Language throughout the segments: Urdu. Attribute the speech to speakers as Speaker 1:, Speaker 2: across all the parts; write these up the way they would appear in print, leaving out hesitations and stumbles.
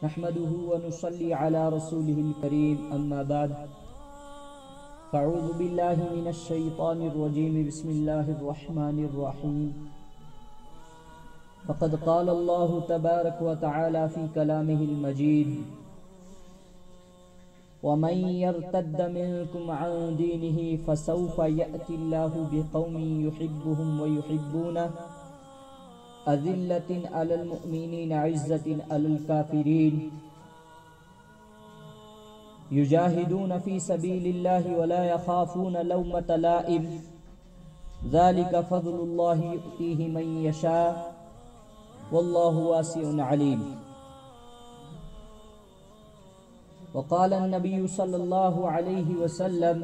Speaker 1: نحمده ونصلي على رسوله الكريم أما بعد فأعوذ بالله من الشيطان الرجيم بسم الله الرحمن الرحيم فقد قال الله تبارك وتعالى في كلامه المجيد ومن يرتد منكم عن دينه فسوف يأتي الله بقوم يحبهم ويحبونه أذلة على المؤمنين عزة على الكافرين يجاهدون في سبيل الله ولا يخافون لومة لائم ذلك فضل الله يؤتيه من يشاء والله واسع عليم. وقال النبي صلى الله عليه وسلم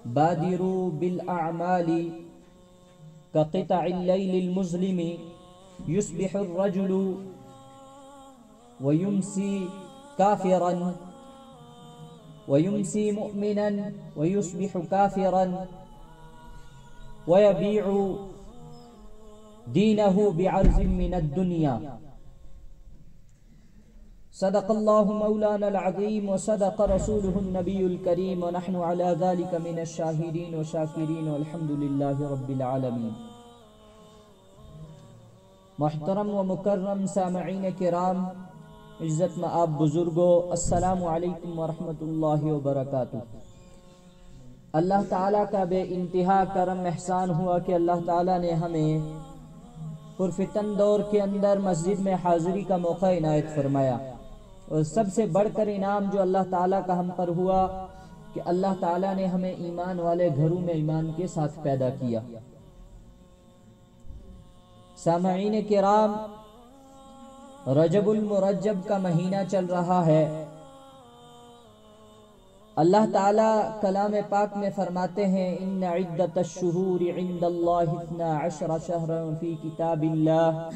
Speaker 1: بادروا بالأعمال كقطع الليل المظلم يصبح الرجل ويمسي كافرا ويمسي مؤمنا ويصبح كافرا ويبيع دينه بعرض من الدنيا. صدق الله مولانا العظيم وصدق رسوله النبي الكريم ونحن على ذلك من الشاهدين والشاكرين والحمد لله رب العالمين. محترم و مکرم سامعین کرام، عزت مآب بزرگوں، السلام علیکم ورحمۃ اللہ وبرکاتہ. اللہ تعالیٰ کا بے انتہا کرم احسان ہوا کہ اللہ تعالیٰ نے ہمیں پرفتن دور کے اندر مسجد میں حاضری کا موقع عنایت فرمایا، اور سب سے بڑھ کر انعام جو اللہ تعالیٰ کا ہم پر ہوا کہ اللہ تعالیٰ نے ہمیں ایمان والے گھروں میں ایمان کے ساتھ پیدا کیا. سامعین کرام، رجب المرجب کا مہینہ چل رہا ہے. اللہ تعالیٰ کلام پاک میں فرماتے ہیں ان عدت الشہور عند اللہ 12 شہرا فی کتاب اللہ،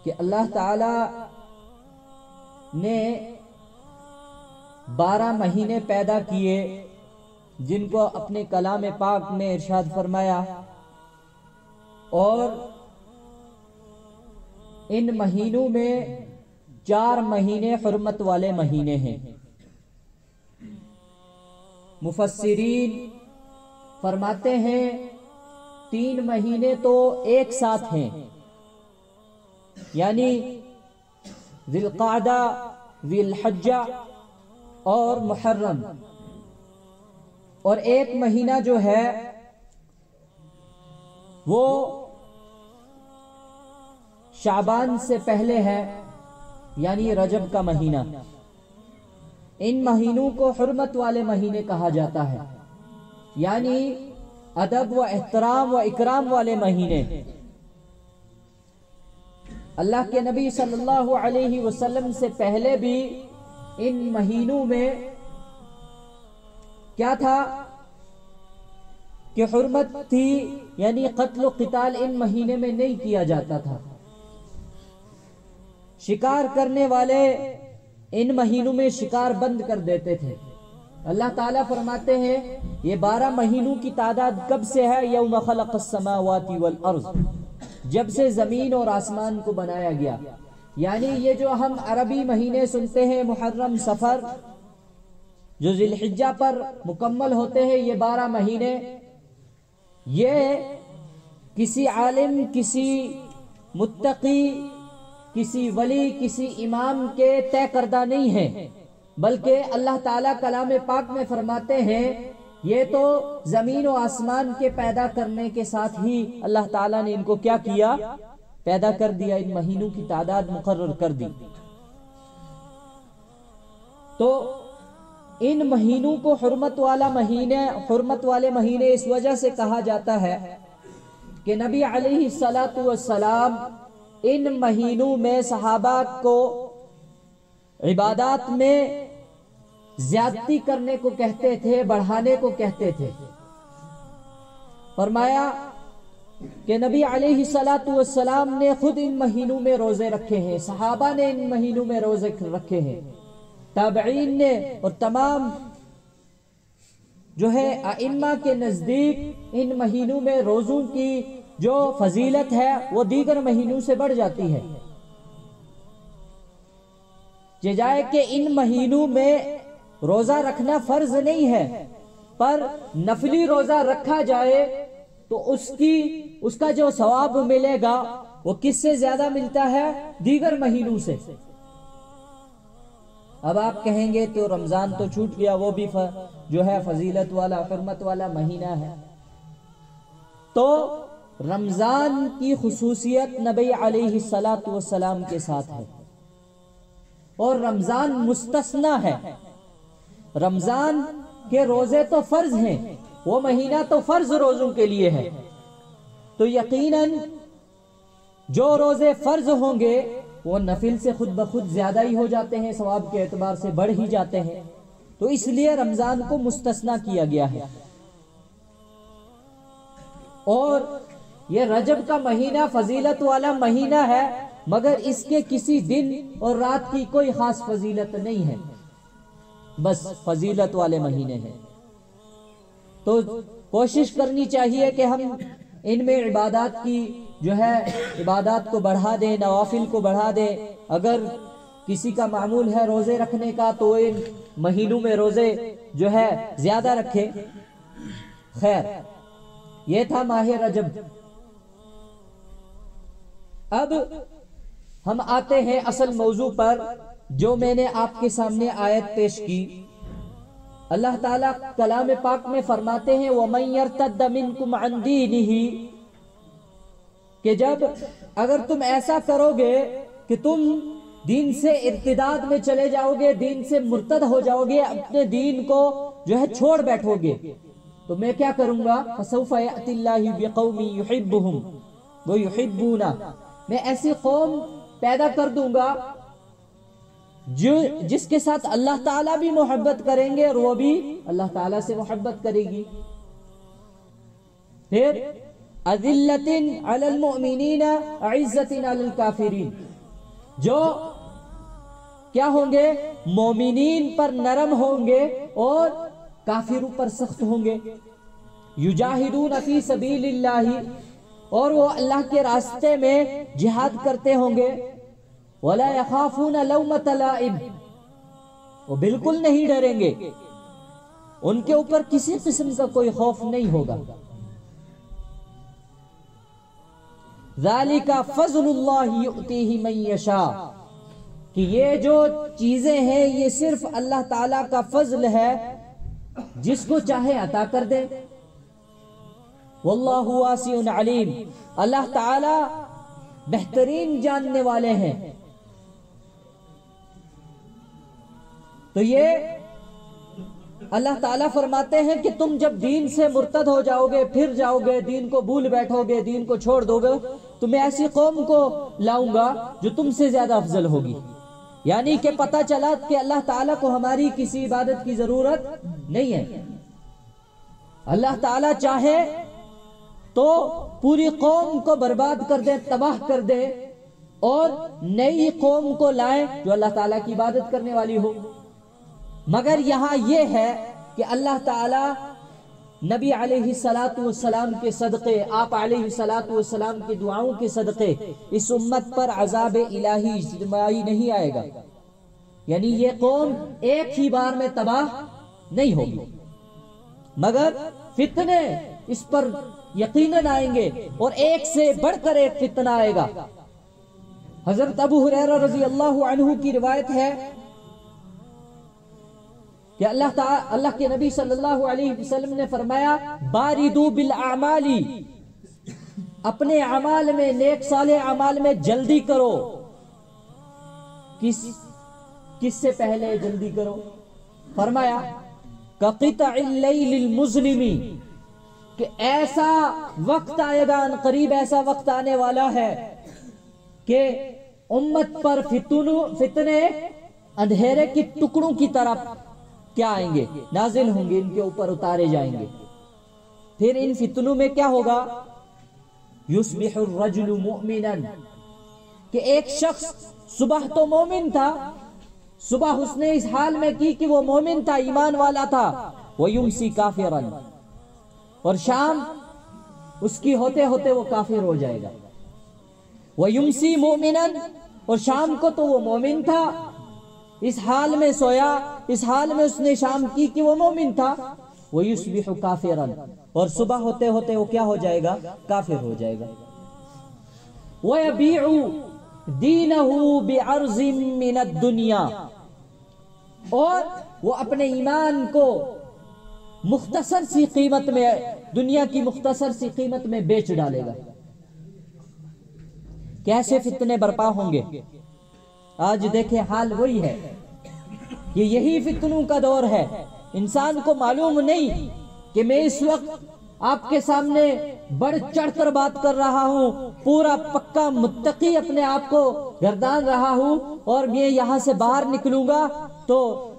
Speaker 1: کہ اللہ تعالیٰ نے 12 مہینے پیدا کیے جن کو اپنے کلام پاک میں ارشاد فرمایا، اور ان مہینوں میں 4 مہینے حرمت والے مہینے ہیں. مفسرین فرماتے ہیں 3 مہینے تو ایک ساتھ ہیں، یعنی ذی القعدہ، ذی الحجہ اور محرم، اور ایک مہینہ جو ہے وہ شعبان سے پہلے ہے، یعنی رجب کا مہینہ. ان مہینوں کو حرمت والے مہینے کہا جاتا ہے، یعنی ادب و احترام و اکرام والے مہینے. اللہ کے نبی صلی اللہ علیہ وسلم سے پہلے بھی ان مہینوں میں کیا تھا کہ حرمت تھی، یعنی قتل و قتال ان مہینے میں نہیں کیا جاتا تھا. شکار کرنے والے ان مہینوں میں شکار بند کر دیتے تھے. اللہ تعالیٰ فرماتے ہیں یہ 12 مہینوں کی تعداد کب سے ہے؟ یوم خلق السماوات والارض، جب سے زمین اور آسمان کو بنایا گیا. یعنی یہ جو ہم عربی مہینے سنتے ہیں، محرم، صفر، جو ذی الحجہ پر مکمل ہوتے ہیں، یہ 12 مہینے، یہ کسی عالم، کسی متقی، کسی ولی، کسی امام کے طے کردہ نہیں ہیں، بلکہ اللہ تعالیٰ کلام پاک میں فرماتے ہیں یہ تو زمین و آسمان کے پیدا کرنے کے ساتھ ہی اللہ تعالیٰ نے ان کو کیا کیا؟ پیدا کر دیا، ان مہینوں کی تعداد مقرر کر دی. تو ان مہینوں کو حرمت والے مہینے اس وجہ سے کہا جاتا ہے کہ نبی علیہ السلام ان مہینوں میں صحابہ کو عبادات میں زیادتی کرنے کو کہتے تھے، بڑھانے کو کہتے تھے. فرمایا کہ نبی علیہ السلام نے خود ان مہینوں میں روزے رکھے ہیں، صحابہ نے ان مہینوں میں روزے رکھے ہیں، تابعین نے، اور تمام جو ہے ائمہ کے نزدیک ان مہینوں میں روزوں کی جو فضیلت ہے وہ دیگر مہینوں سے بڑھ جاتی ہے. جائے کہ ان مہینوں میں روزہ رکھنا فرض نہیں ہے، پر نفلی روزہ رکھا جائے تو اس کا جو ثواب ملے گا وہ کس سے زیادہ ملتا ہے؟ دیگر مہینوں سے. اب آپ کہیں گے تو رمضان تو چھوٹ گیا، وہ بھی جو ہے فضیلت والا حرمت والا مہینہ ہے. تو رمضان کی خصوصیت نبی علیہ السلام کے ساتھ ہے، اور رمضان مستثنا ہے. رمضان کے روزے تو فرض ہیں، وہ مہینہ تو فرض روزوں کے لیے ہے، تو یقیناً جو روزے فرض ہوں گے وہ نفل سے خود بخود زیادہ ہی ہو جاتے ہیں، ثواب کے اعتبار سے بڑھ ہی جاتے ہیں. تو اس لیے رمضان کو مستثنا کیا گیا ہے. اور یہ رجب کا مہینہ فضیلت والا مہینہ ہے، مگر اس کے کسی دن اور رات کی کوئی خاص فضیلت نہیں ہے، بس فضیلت والے مہینے ہیں. تو کوشش کرنی چاہیے کہ ہم ان میں عبادات کی جو ہے عبادات کو بڑھا دیں، نوافل کو بڑھا دیں. اگر کسی کا معمول ہے روزے رکھنے کا تو ان مہینوں میں روزے جو ہے زیادہ رکھے. خیر، یہ تھا ماہ رجب. اب ہم آتے ہیں اصل موضوع پر، جو میں نے آپ کے سامنے آیت پیش کی. اللہ تعالیٰ کلام پاک میں فرماتے ہیں وَمَن يَرْتَدَّ مِنْكُمْ عَنْ دِينِهِ، کہ جب اگر تم ایسا کرو گے کہ تم دین سے ارتداد میں چلے جاؤ گے، دین سے مرتد ہو جاؤ گے، اپنے دین کو جو ہے چھوڑ بیٹھو گے، تو میں کیا کروں گا؟ فَسَوْفَ يَأْتِ اللَّهُ بِقَوْمٍ يُحِبُّهُمْ وَيُحِبُّونَ، میں ایسی قوم پیدا کر دوں گا جس کے ساتھ اللہ تعالیٰ بھی محبت کریں گے اور وہ بھی اللہ تعالیٰ سے محبت کرے گی. پھر أَذِلَّةٍ عَلَى الْمُؤْمِنِينَ أَعِزَّةٍ عَلَى الْكَافِرِينَ، جو کیا ہوں گے؟ مومنین پر نرم ہوں گے اور کافروں پر سخت ہوں گے. یجاہدون فی سبیل اللہ، اور وہ اللہ کے راستے میں جہاد کرتے ہوں گے. ولا یخافون لومۃ لائم، وہ بالکل نہیں ڈریں گے، ان کے اوپر کسی قسم کا کوئی خوف نہیں ہوگا. ذالک فضل اللہ یؤتیہ من یشاء، کہ یہ جو چیزیں ہیں یہ صرف اللہ تعالیٰ کا فضل ہے، جس کو چاہے عطا کر دے. واللہ واسع علیم، اللہ تعالیٰ بہترین جاننے والے ہیں. تو یہ اللہ تعالیٰ فرماتے ہیں کہ تم جب دین سے مرتد ہو جاؤ گے، پھر جاؤ گے، دین کو بھول بیٹھو گے، دین کو چھوڑ دو گے، تو میں ایسی قوم کو لاؤں گا جو تم سے زیادہ افضل ہوگی. یعنی کہ پتہ چلا کہ اللہ تعالیٰ کو ہماری کسی عبادت کی ضرورت نہیں ہے. اللہ تعالیٰ چاہے تو پوری قوم کو برباد کر دے، تباہ کر دے، اور نئی قوم کو لائے جو اللہ تعالیٰ کی عبادت کرنے والی ہو. مگر یہاں یہ ہے کہ اللہ تعالیٰ نبی علیہ السلام کے صدقے، آپ علیہ السلام کی دعاؤں کے صدقے اس امت پر عذاب الہی اجتماعی نہیں آئے گا. یعنی یہ قوم ایک ہی بار میں تباہ نہیں ہوگی، مگر فتنے اس پر یقیناً آئیں گے، اور ایک سے بڑھ کر ایک فتنہ آئے گا. حضرت ابو ہریرہ رضی اللہ عنہ کی روایت ہے کہ اللہ کے نبی صلی اللہ علیہ وسلم نے فرمایا باردو بالاعمال، اپنے اعمال میں، نیک صالح اعمال میں جلدی کرو. کس سے پہلے جلدی کرو؟ فرمایا کقطع اللیل المظلم، کہ ایسا وقت آئے گا، قریب ایسا وقت آنے والا ہے کہ امت پر فتنے اندھیرے کی ٹکڑوں کی طرف کیا آئیں گے؟ نازل ہوں گے، ان کے اوپر اتارے جائیں گے. پھر ان فتنوں میں کیا ہوگا؟ یصبح الرجل مؤمنا، کہ ایک شخص صبح تو مومن تھا، صبح اس نے اس حال میں کی کہ وہ مومن تھا، ایمان والا تھا، ویمسی کافرا، اور شام اس کی ہوتے ہوتے وہ کافر ہو جائے گا۔ وَيُمْسِي مُؤْمِنًا، اور شام کو تو وہ مومن تھا، اس حال میں سویا، اس حال میں اس نے شام کی کہ وہ مومن تھا۔ وَيُصْبِحُ كَافِرًا، اور صبح ہوتے ہوتے وہ کیا ہو جائے گا؟ کافر ہو جائے گا۔ وَيَبِيعُ دِينَهُ بِعَرْضٍ مِّنَ الدُّنْيَا، اور وہ اپنے ایمان کو مختصر سی قیمت میں، دنیا کی مختصر سی قیمت میں بیچ ڈالے گا۔ کیسے فتنے برپا ہوں گے؟ آج دیکھیں حال وہی ہے کہ یہی فتنوں کا دور ہے۔ انسان کو معلوم نہیں کہ میں اس وقت آپ کے سامنے بڑھ چڑھ کر بات کر رہا ہوں، پورا پکا متقی اپنے آپ کو گردان رہا ہوں، اور میں یہاں سے باہر نکلوں گا تو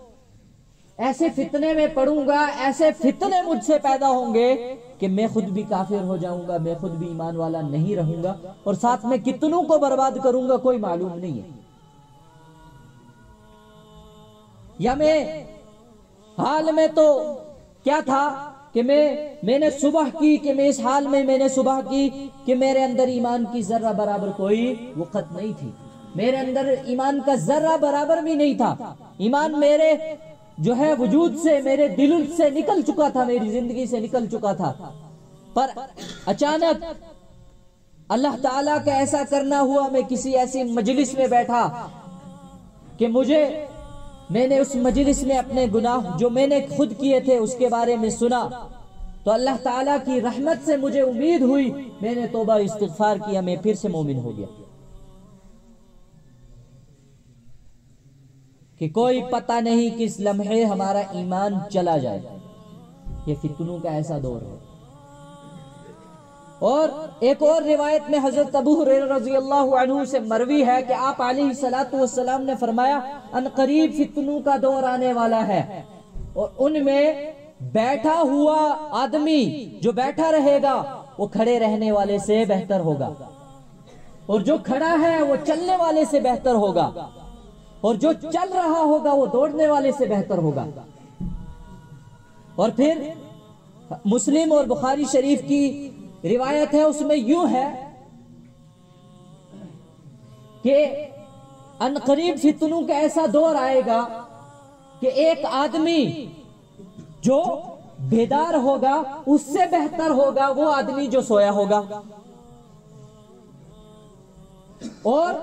Speaker 1: ایسے فتنے میں پڑوں گا، ایسے فتنے مجھ سے پیدا ہوں گے کہ میں خود بھی کافر ہو جاؤں گا، میں خود بھی ایمان والا نہیں رہوں گا، اور ساتھ میں کتنوں کو برباد کروں گا کوئی معلوم نہیں ہے۔ یا میں حال میں تو کیا تھا کہ میں نے صبح کی، کہ میں اس حال میں نے صبح کی کہ میرے اندر ایمان کی ذرہ برابر کوئی وقت نہیں تھی، میرے اندر ایمان کا ذرہ برابر بھی نہیں تھا، ایمان میرے جو ہے وجود سے، میرے دل سے نکل چکا تھا، میری زندگی سے نکل چکا تھا، پر اچانک اللہ تعالیٰ کا ایسا کرنا ہوا، میں کسی ایسی مجلس میں بیٹھا کہ میں نے اس مجلس میں اپنے گناہ جو میں نے خود کیے تھے اس کے بارے میں سنا، تو اللہ تعالیٰ کی رحمت سے مجھے امید ہوئی، میں نے توبہ استغفار کیا، میں پھر سے مومن ہو گیا۔ کہ کوئی پتہ نہیں کس لمحے ہمارا ایمان چلا جائے، یہ فتنوں کا ایسا دور ہے۔ اور ایک اور روایت میں حضرت ابو ہریرہ رضی اللہ عنہ سے مروی ہے کہ آپ علیہ الصلوۃ والسلام نے فرمایا ان قریب فتنوں کا دور آنے والا ہے، اور ان میں بیٹھا ہوا آدمی جو بیٹھا رہے گا وہ کھڑے رہنے والے سے بہتر ہوگا، اور جو کھڑا ہے وہ چلنے والے سے بہتر ہوگا، اور جو چل رہا ہوگا وہ دوڑنے والے سے بہتر ہوگا۔ اور پھر مسلم اور بخاری شریف کی روایت ہے، اس میں یوں ہے کہ ان قریب فتنوں کا ایسا دور آئے گا کہ ایک آدمی جو بیدار ہوگا اس سے بہتر ہوگا وہ آدمی جو سویا ہوگا، اور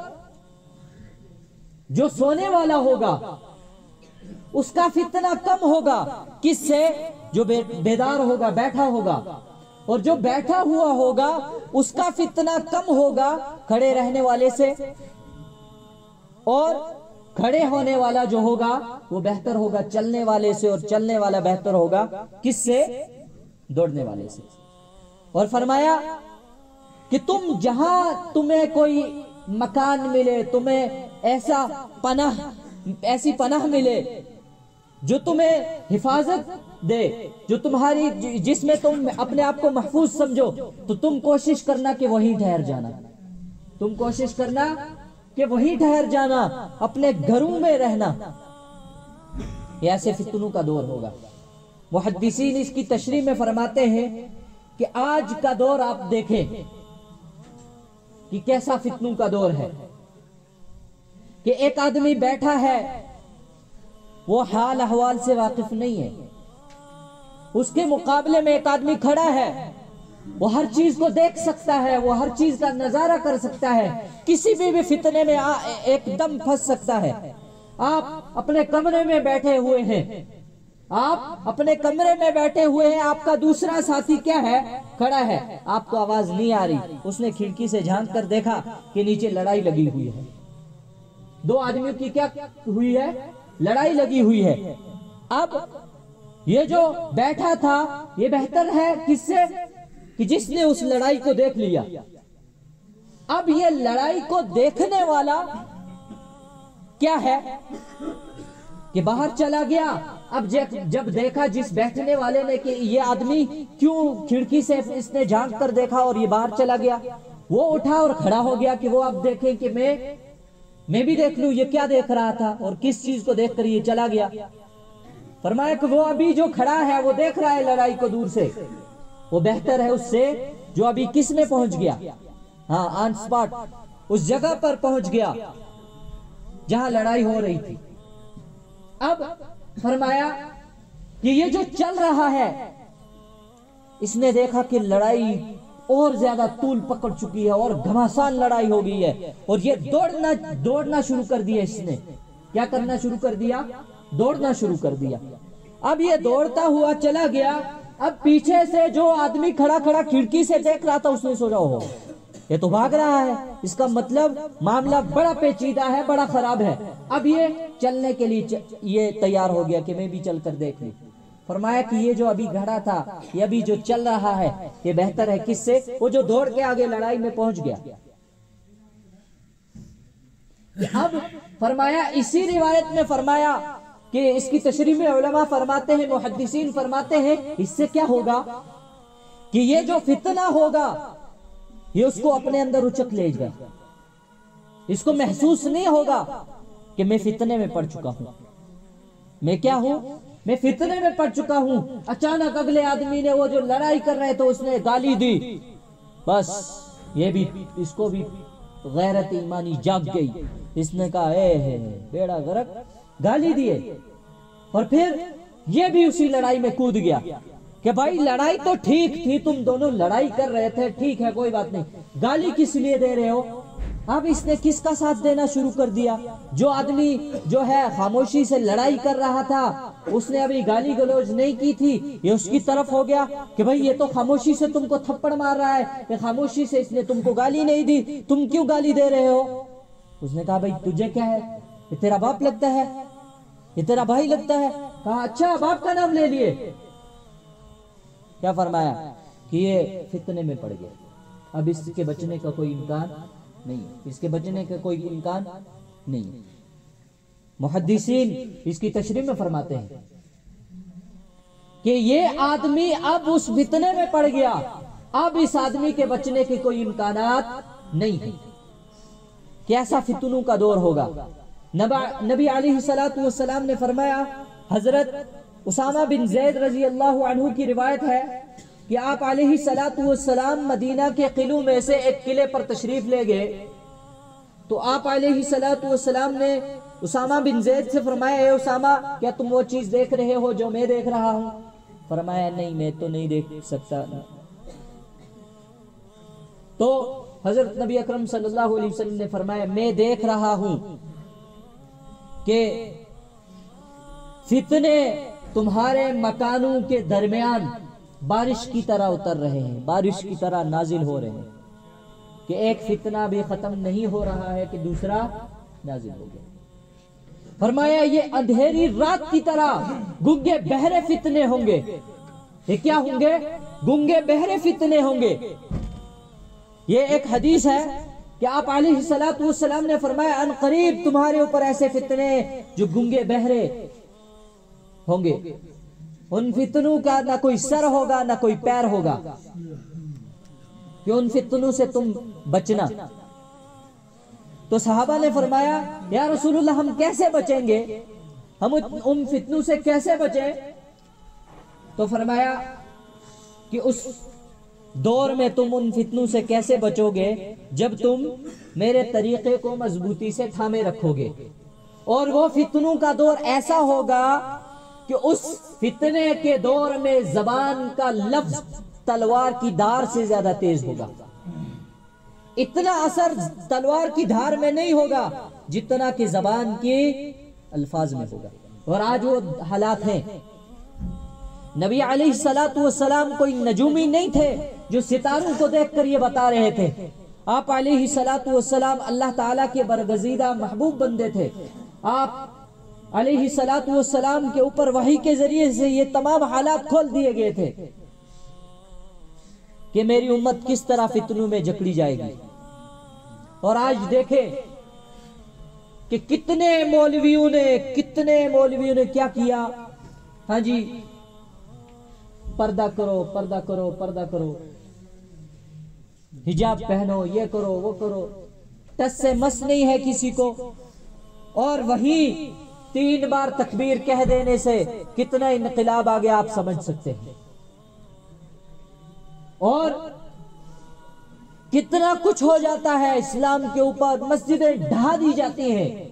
Speaker 1: جو سونے والا ہوگا اس کا فتنہ کم ہوگا، کس سے؟ جو بیدار ہوگا، بیٹھا ہوگا، اور جو بیٹھا ہوا ہوگا اس کا فتنہ کم ہوگا کھڑے رہنے والے سے، اور کھڑے ہونے والا جو ہوگا وہ بہتر ہوگا چلنے والے سے، اور چلنے والا بہتر ہوگا کس سے؟ دوڑنے والے سے۔ اور فرمایا کہ تم جہاں تمہیں کوئی مکان ملے، تمہیں ایسی پناہ ملے جو تمہیں حفاظت دے، جو تمہاری جس میں تم اپنے آپ کو محفوظ سمجھو، تو تم کوشش کرنا کہ وہیں ٹھہر جانا، تم کوشش کرنا کہ وہیں ٹھہر جانا، اپنے گھروں میں رہنا۔ یہ ایسے فتنوں کا دور ہوگا۔ محدثین اس کی تشریح میں فرماتے ہیں کہ آج کا دور آپ دیکھیں کہ کیسا فتنوں کا دور ہے، کہ ایک آدمی بیٹھا ہے وہ حال احوال سے واقف نہیں ہے، اس کے مقابلے میں ایک آدمی کھڑا ہے، وہ ہر چیز کو دیکھ سکتا ہے، وہ ہر چیز کا نظارہ کر سکتا ہے، کسی بھی فتنے میں ایک دم پھنس سکتا ہے۔ آپ اپنے کمرے میں بیٹھے ہوئے ہیں، آپ اپنے کمرے میں بیٹھے ہوئے ہیں، آپ کا دوسرا ساتھی کیا ہے؟ کھڑا ہے، آپ کو آواز نہیں آ رہی، اس نے کھڑکی سے جھانک کر دیکھا کہ نیچے لڑائی لگی ہوئی ہے، دو آدمیوں کی کیا ہوئی ہے؟ لڑائی لگی ہوئی ہے۔ اب یہ جو بیٹھا تھا یہ بہتر ہے کس سے؟ کہ جس نے اس لڑائی کو دیکھ لیا۔ اب یہ لڑائی کو دیکھنے والا کیا ہے کہ باہر چلا گیا، اب جب دیکھا جس بیٹھنے والے نے کہ یہ آدمی کیوں کھڑکی سے اس نے جھانک کر دیکھا اور یہ باہر چلا گیا، وہ اٹھا اور کھڑا ہو گیا کہ وہ اب دیکھیں کہ میں بھی دیکھ لوں یہ کیا دیکھ رہا تھا اور کس چیز کو دیکھ کر یہ چلا گیا۔ فرمایا کہ وہ ابھی جو کھڑا ہے وہ دیکھ رہا ہے لڑائی کو دور سے، وہ بہتر ہے اس سے جو ابھی کس میں پہنچ گیا، ہاں آن سپاٹ اس جگہ پر پہنچ گیا جہاں لڑائی ہو رہی تھی۔ اب فرمایا کہ یہ جو چل رہا ہے، اس نے دیکھا کہ لڑائی اور زیادہ طول پکڑ چکی ہے اور گھماسان لڑائی ہو گئی ہے، اور یہ دوڑنا شروع کر دیا۔ اس نے کیا کرنا شروع کر دیا؟ دوڑنا شروع کر دیا۔ اب یہ دوڑتا ہوا چلا گیا۔ اب پیچھے سے جو آدمی کھڑا کھڑکی سے دیکھ رہا تھا، اس نے سوچا ہو یہ تو بھاگ رہا ہے، اس کا مطلب معاملہ بڑا پیچیدہ ہے، بڑا خراب ہے۔ اب یہ چلنے کے لیے یہ تیار ہو گیا کہ میں بھی چل کر دیکھ لوں۔ فرمایا کہ یہ جو ابھی گھڑا تھا، یہ ابھی جو چل رہا ہے، یہ بہتر ہے کس سے؟ وہ جو دوڑ کے آگے لڑائی میں پہنچ گیا۔ اب فرمایا اسی روایت میں فرمایا کہ اس کی تشریح میں علماء فرماتے ہیں، محدثین فرماتے ہیں، اس سے کیا ہوگا کہ یہ جو فتنہ ہوگا یہ اس کو اپنے اندر اچک لے گا، اس کو محسوس نہیں ہوگا کہ میں فتنے میں پڑ چکا ہوں، میں کیا ہوں؟ میں فتنے میں پڑ چکا ہوں۔ اچانک اگلے آدمی نے، وہ جو لڑائی کر رہے تو اس نے گالی دی، بس یہ بھی اس کو بھی غیرت ایمانی جاگ گئی۔ اس نے کہا اے ہے بیڑا غرق، گالی دیے، اور پھر یہ بھی اسی لڑائی میں کود گیا کہ بھائی لڑائی تو ٹھیک تھی، تم دونوں لڑائی کر رہے تھے، ٹھیک ہے کوئی بات نہیں، گالی کس لیے دے رہے ہو؟ اب اس نے کس کا ساتھ دینا شروع کر دیا؟ جو آدمی جو ہے خاموشی سے لڑائی کر رہا تھا، اس نے ابھی گالی گلوچ نہیں کی تھی، یہ اس کی طرف ہو گیا کہ بھائی یہ تو خاموشی سے تم کو تھپڑ مار رہا ہے، یہ خاموشی سے اس نے تم کو گالی نہیں دی، تم کیوں گالی دے رہے ہو؟ اس نے کہا بھائی تجھے کیا ہے، یہ تیرا باپ لگتا ہے، یہ تیرا بھائی لگتا ہے۔ کہا اچھا باپ کا نام لے لیے۔ کیا فرمایا کہ یہ فتنے میں پڑ گیا، اب اس کے بچنے کا کوئی امکان نہیں، اس کے بچنے کا کوئی امکان نہیں۔ محدثین اس کی تشریح میں فرماتے ہیں کہ یہ آدمی اب اس فتنے میں پڑ گیا، اب اس آدمی کے بچنے کے کوئی امکانات نہیں ہیں۔ کیسا فتنوں کا دور ہوگا؟ نبی علیہ السلام نے فرمایا، حضرت اسامہ بن زید رضی اللہ عنہ کی روایت ہے کہ آپ علیہ السلام مدینہ کے قلعوں میں سے ایک قلعے پر تشریف لے گئے، تو آپ علیہ السلام نے اسامہ بن زید سے فرمایا، اے اسامہ کیا تم وہ چیز دیکھ رہے ہو جو میں دیکھ رہا ہوں؟ فرمایا نہیں، میں تو نہیں دیکھ سکتا۔ تو حضرت نبی اکرم صلی اللہ علیہ وسلم نے فرمایا، میں دیکھ رہا ہوں کہ فتنے تمہارے مکانوں کے درمیان بارش کی طرح اتر رہے ہیں، بارش کی طرح نازل ہو رہے ہیں، کہ ایک فتنہ بھی ختم نہیں ہو رہا ہے کہ دوسرا نازل ہو گیا۔ فرمایا یہ اندھیری رات کی طرح گنگے بہرے فتنے ہوں گے۔ یہ کیا ہوں گے؟ گنگے بہرے فتنے ہوں گے۔ یہ ایک حدیث ہے کہ آپ علیہ السلام نے فرمایا، ان قریب تمہارے اوپر ایسے فتنے جو گنگے بہرے ہوں گے، ان فتنوں کا نہ کوئی سر ہوگا نہ کوئی پیر ہوگا، کہ ان فتنوں سے تم بچنا۔ تو صحابہ نے فرمایا، یا رسول اللہ ہم کیسے بچیں گے، ہم ان فتنوں سے کیسے بچیں؟ تو فرمایا کہ اس دور میں تم ان فتنوں سے کیسے بچو گے جب تم میرے طریقے کو مضبوطی سے تھامے رکھو گے، اور وہ فتنوں کا دور ایسا ہوگا کہ اس فتنے کے دور میں زبان کا لفظ تلوار کی دھار سے زیادہ تیز ہوگا۔ اتنا اثر تلوار کی دھار میں نہیں ہوگا جتنا کہ زبان کی الفاظ میں ہوگا، اور آج وہ حالات ہیں۔ نبی علیہ السلام کوئی نجومی نہیں تھے جو ستاروں کو دیکھ کر یہ بتا رہے تھے۔ آپ علیہ السلام اللہ تعالیٰ کے برگزیدہ محبوب بندے تھے۔ آپ علیہ السلام کے اوپر وحی کے ذریعے سے یہ تمام حالات کھول دیے گئے تھے کہ میری امت کس طرح فتنوں میں جکڑی جائے گی۔ اور آج دیکھیں کہ کتنے مولویوں نے کیا کیا، ہاں جی پردہ کرو، پردہ کرو، پردہ کرو، حجاب پہنو، یہ کرو، وہ کرو، ٹس سے مس نہیں ہے کسی کو، اور وہی 3 بار تکبیر کہہ دینے سے کتنا انقلاب آ گیا آپ سمجھ سکتے ہیں۔ اور کتنا کچھ ہو جاتا ہے اسلام کے اوپر، مسجدیں ڈھا دی جاتی ہیں،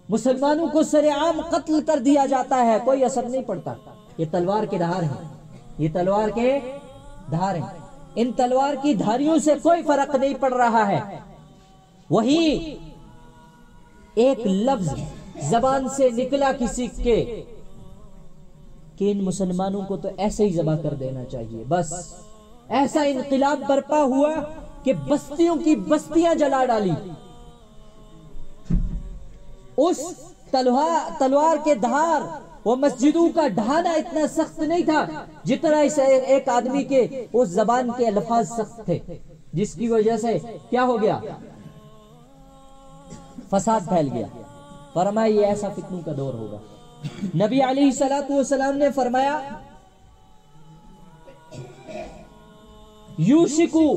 Speaker 1: مسلمانوں کو سر عام قتل کر دیا جاتا ہے، کوئی اثر نہیں پڑتا۔ یہ تلوار کے دھار ہیں، یہ تلوار کے دھار ہیں، ان تلوار کی دھاریوں سے کوئی فرق نہیں پڑ رہا ہے۔ وہی ایک لفظ زبان سے نکلا کسی کے کہ ان مسلمانوں کو تو ایسے ہی ذبح کر دینا چاہیے، بس ایسا انقلاب برپا ہوا کہ بستیوں کی بستیاں جلا ڈالی۔ اس تلوار کے دھار وہ مسجدوں کا ڈھانا اتنا سخت نہیں تھا جتنا اس ایک آدمی کے اس زبان کے الفاظ سخت تھے، جس کی وجہ سے کیا ہو گیا؟ فساد پھیل گیا۔ فرمایا یہ ایسا فتنوں کا دور ہوگا۔ نبی علیہ الصلوۃ والسلام نے فرمایا یوشکو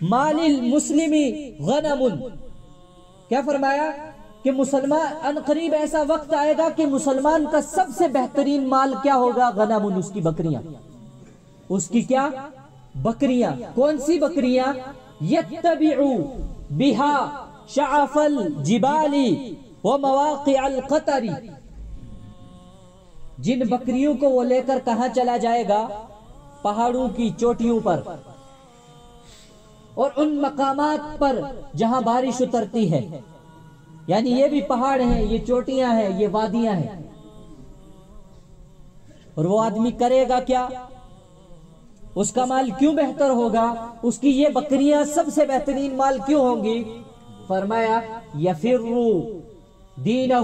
Speaker 1: مال المسلمی غنم، کیا فرمایا کہ مسلمان ان قریب ایسا وقت آئے گا کہ مسلمان کا سب سے بہترین مال کیا ہوگا؟ غنم، اس کی بکریاں، اس کی کیا؟ بکریاں۔ کون سی بکریاں؟ یتبعو بہا شعف الجبال ومواقع القطر، جن بکریوں کو وہ لے کر کہاں چلا جائے گا؟ پہاڑوں کی چوٹیوں پر اور ان مقامات پر جہاں بارش اترتی ہے، یعنی یہ بھی پہاڑ ہیں، یہ چوٹیاں ہیں، یہ وادیاں ہیں۔ اور وہ آدمی کرے گا کیا؟ اس کا مال کیوں بہتر ہوگا؟ اس کی یہ بکریاں سب سے بہترین مال کیوں ہوں گی؟ فرمایا یفر دینہ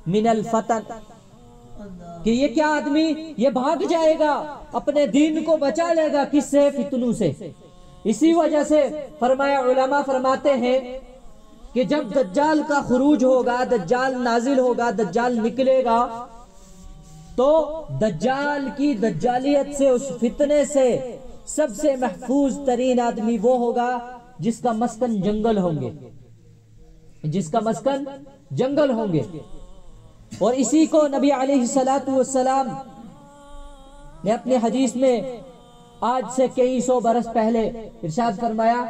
Speaker 1: من الفتن، کہ یہ کیا آدمی یہ بھاگ جائے گا، اپنے دین کو بچا لے گا، کس سے؟ فتنوں سے۔ اسی وجہ سے فرمایا، علماء فرماتے ہیں کہ جب دجال کا خروج ہوگا، دجال نازل ہوگا، دجال نکلے گا، تو دجال کی دجالیت سے، اس فتنے سے سب سے محفوظ ترین آدمی وہ ہوگا جس کا مسکن جنگل ہوں گے، جس کا مسکن جنگل ہوں گے۔ اور اسی کو نبی علیہ الصلوۃ والسلام نے اپنے حدیث میں آج سے کئی سو برس پہلے ارشاد فرمایا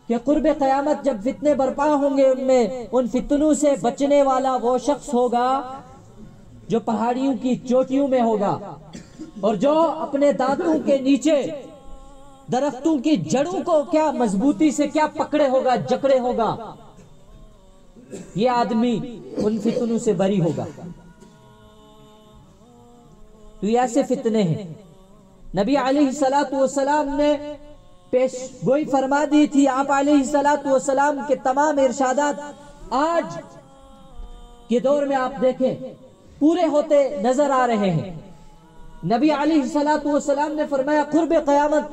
Speaker 1: کہ قرب قیامت جب فتنے برپا ہوں گے، ان میں ان فتنوں سے بچنے والا وہ شخص ہوگا جو پہاڑیوں کی چوٹیوں میں ہوگا، اور جو اپنے دانتوں کے نیچے درختوں کی جڑوں کو کیا مضبوطی سے کیا پکڑے ہوگا، جکڑے ہوگا، یہ آدمی ان فتنوں سے بری ہوگا۔ تو یہ ایسے فتنے ہیں۔ نبی علیہ الصلوۃ والسلام نے پیش گوئی فرما دی تھی۔ آپ علیہ الصلوۃ والسلام کے تمام ارشادات آج کے دور میں آپ دیکھیں پورے ہوتے نظر آ رہے ہیں۔ نبی علیہ الصلوۃ والسلام نے فرمایا قرب قیامت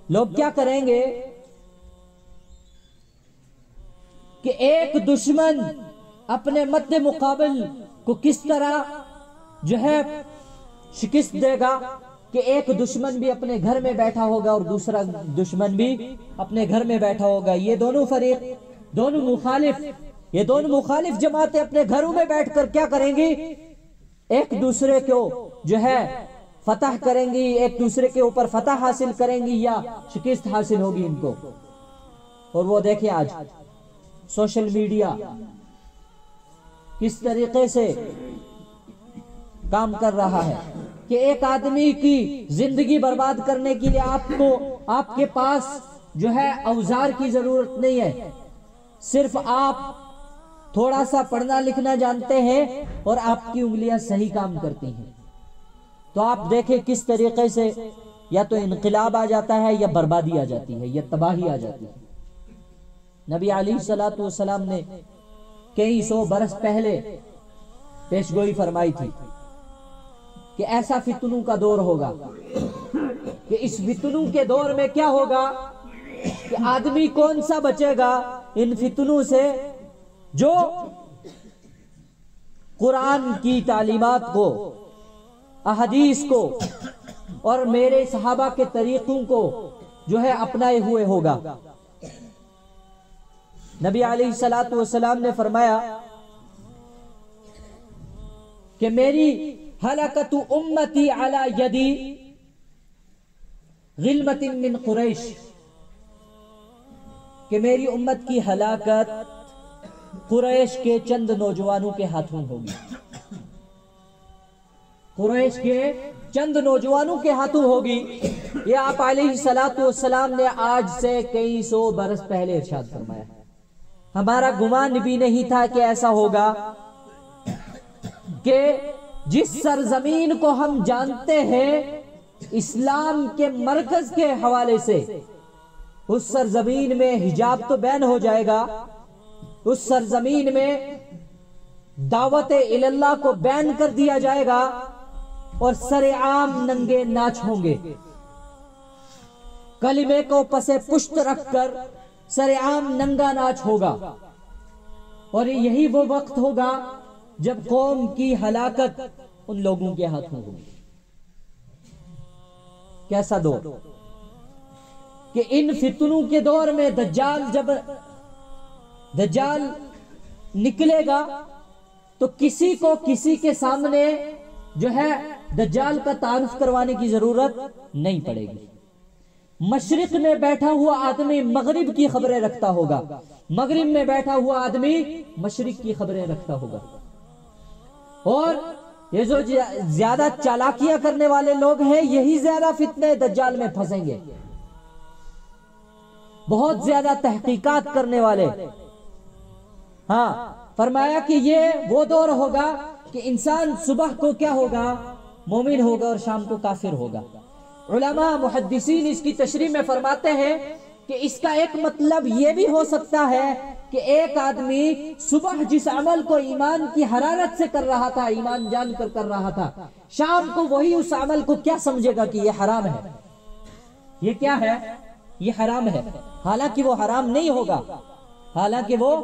Speaker 1: لوگ کیا کریں گے کہ ایک دشمن اپنے مد مقابل کو کس طرح جو ہے شکست دے گا کہ ایک دشمن بھی اپنے گھر میں بیٹھا ہوگا اور دوسرا دشمن بھی اپنے گھر میں بیٹھا ہوگا۔ یہ دونوں فریق، یہ دونوں مخالف جماعتیں اپنے گھروں میں بیٹھ کر کیا کریں گی؟ ایک دوسرے کو جو ہے فتح کریں گی، ایک دوسرے کے اوپر فتح حاصل کریں گی یا شکست حاصل ہوگی ان کو۔ اور وہ دیکھیں آج سوشل میڈیا کس طریقے سے کام کر رہا ہے کہ ایک آدمی کی زندگی برباد کرنے کے لیے آپ کے پاس جو ہے اوزار کی ضرورت نہیں ہے، صرف آپ تھوڑا سا پڑھنا لکھنا جانتے ہیں اور آپ کی انگلیاں صحیح کام کرتی ہیں، تو آپ دیکھیں کس طریقے سے یا تو انقلاب آ جاتا ہے یا بربادی آ جاتی ہے یا تباہی آ جاتی ہے۔ نبی علیہ الصلوۃ والسلام نے کئی سو برس پہلے پیشگوئی فرمائی تھی کہ ایسا فتنوں کا دور ہوگا کہ اس فتنوں کے دور میں کیا ہوگا کہ آدمی کون سا بچے گا ان فتنوں سے جو قرآن کی تعلیمات کو، احادیث کو اور میرے صحابہ کے طریقوں کو جو ہے اپنائے ہوئے ہوگا۔ نبی علیہ الصلوۃ والسلام نے فرمایا کہ میری ہلاکت امتی علی یدی غلمت من قریش، کہ میری امت کی ہلاکت قریش کے چند نوجوانوں کے ہاتھوں ہوگی، قریش کے چند نوجوانوں کے ہاتھوں ہوگی۔ یہ آپ علیہ الصلوۃ والسلام نے آج سے کئی سو برس پہلے ارشاد فرمایا۔ ہمارا گمان بھی نہیں تھا کہ ایسا ہوگا، کہ جس سرزمین کو ہم جانتے ہیں اسلام کے مرکز کے حوالے سے، اس سرزمین میں حجاب تو بین ہو جائے گا، اس سرزمین میں دعوت اللہ کو بین کر دیا جائے گا، اور سر عام ننگے ناچ ہوں گے، کلمے کو پس پشت رکھ کر سر عام ننگا ناچ ہوگا، اور یہی وہ وقت ہوگا جب قوم کی ہلاکت ان لوگوں کے ہاتھوں ہوگی۔ کیسا دور کہ ان فتنوں کے دور میں جب دجال نکلے گا تو کسی کو کسی کے سامنے جو ہے دجال کا تعارف کروانے کی ضرورت نہیں پڑے گی۔ مشرق میں بیٹھا ہوا آدمی مغرب کی خبریں رکھتا ہوگا، مغرب میں بیٹھا ہوا آدمی مشرق کی خبریں رکھتا ہوگا، اور یہ جو زیادہ چالاکیاں کرنے والے لوگ ہیں یہی زیادہ فتنے دجال میں پھنسیں گے، بہت زیادہ تحقیقات کرنے والے۔ ہاں، فرمایا کہ یہ وہ دور ہوگا کہ انسان صبح کو کیا ہوگا؟ مومن ہوگا، اور شام کو کافر ہوگا۔ علماء محدثین اس کی تشریح میں فرماتے ہیں کہ اس کا ایک مطلب یہ بھی ہو سکتا ہے کہ ایک آدمی صبح جس عمل کو ایمان کی حرارت سے کر رہا تھا، ایمان جان کر کر رہا تھا، شام کو وہی اس عمل کو کیا سمجھے گا کہ یہ حرام ہے، یہ کیا ہے؟ یہ حرام ہے، حالانکہ وہ حرام نہیں ہوگا، حالانکہ وہ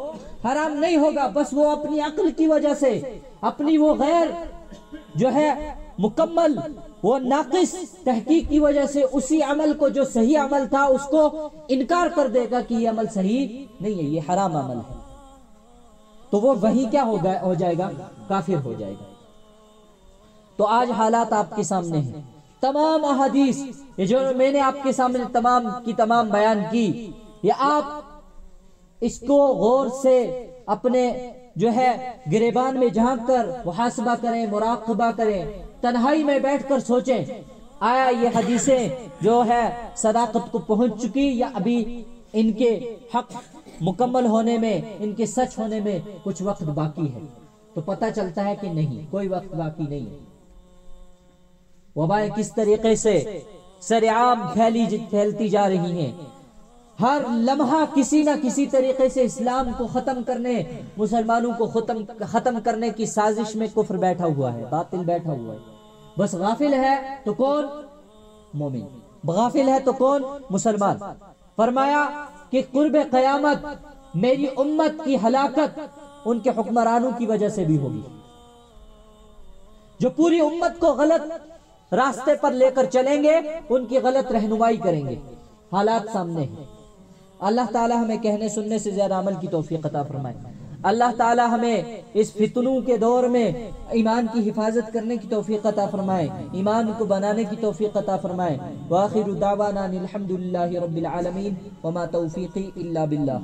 Speaker 1: حرام نہیں ہوگا، بس وہ اپنی عقل کی وجہ سے، اپنی وہ غیر جو ہے مکمل، وہ ناقص تحقیق کی وجہ سے اسی عمل کو جو صحیح عمل تھا اس کو انکار کر دے گا کہ یہ عمل صحیح نہیں ہے، یہ حرام عمل ہے، تو وہ وہی کیا ہو جائے گا؟ کافر ہو جائے گا۔ تو آج حالات آپ کے سامنے ہیں، تمام احادیث یہ جو میں نے آپ کے سامنے تمام کی تمام بیان کی، یہ آپ اس کو غور سے اپنے جو ہے گریبان میں جھانک کر محاسبہ کریں، مراقبہ کریں، تنہائی میں بیٹھ کر سوچیں، آیا یہ حدیثیں جو ہے صداقت کو پہنچ چکی، یا ابھی ان کے حق مکمل ہونے میں، ان کے سچ ہونے میں کچھ وقت باقی ہے؟ تو پتہ چلتا ہے کہ نہیں، کوئی وقت باقی نہیں ہے۔ وبائیں کس طریقے سے سرعام پھیلتی جا رہی ہیں، ہر لمحہ کسی نہ کسی طریقے سے اسلام کو ختم کرنے، مسلمانوں کو ختم کرنے کی سازش میں کفر بیٹھا ہوا ہے، باطل بیٹھا ہوا ہے، بس غافل ہے تو کون؟ مومن، غافل ہے تو کون؟ مسلمان۔ فرمایا کہ قرب قیامت میری امت کی ہلاکت ان کے حکمرانوں کی وجہ سے بھی ہوگی، جو پوری امت کو غلط راستے پر لے کر چلیں گے، ان کی غلط رہنمائی کریں گے۔ حالات سامنے ہیں۔ اللہ تعالی ہمیں کہنے سننے سے زیادہ عمل کی توفیق عطا فرمائے۔ اللہ تعالی ہمیں اس فتنوں کے دور میں ایمان کی حفاظت کرنے کی توفیق عطا فرمائے، ایمان کو بنانے کی توفیق عطا فرمائے۔ وآخر دعوانا الحمدللہ رب العالمین، وما توفیقی الا باللہ۔